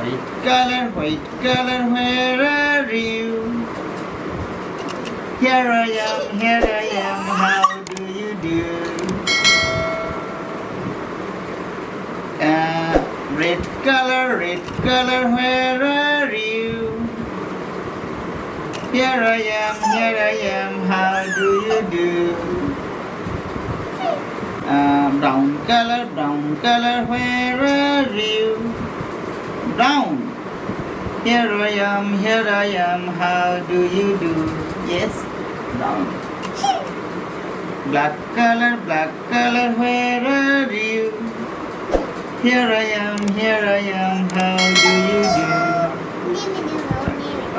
white color, where are you? Here I am, how do you do? Red color, where are you? Here I am, how do you do? Brown color, where are you? Brown. Here I am, how do you do? Yes, brown. Black color, where are you? Here I am, how do you do?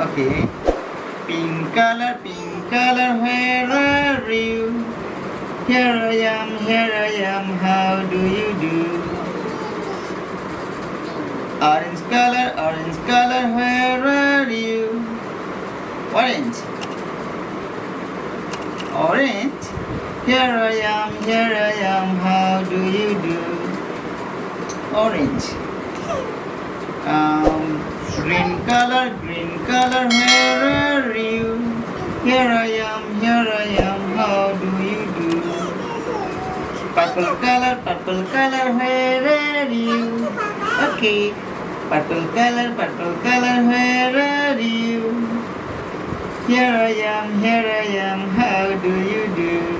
Okay. Pink color, where are you? Here I am, how do you do? Orange color, where are you? Orange. Here I am, how do you do? Orange. Green color, where are you? Here I am, how do you do? Purple color, where are you? Okay. Purple color, where are you? Here I am, how do you do?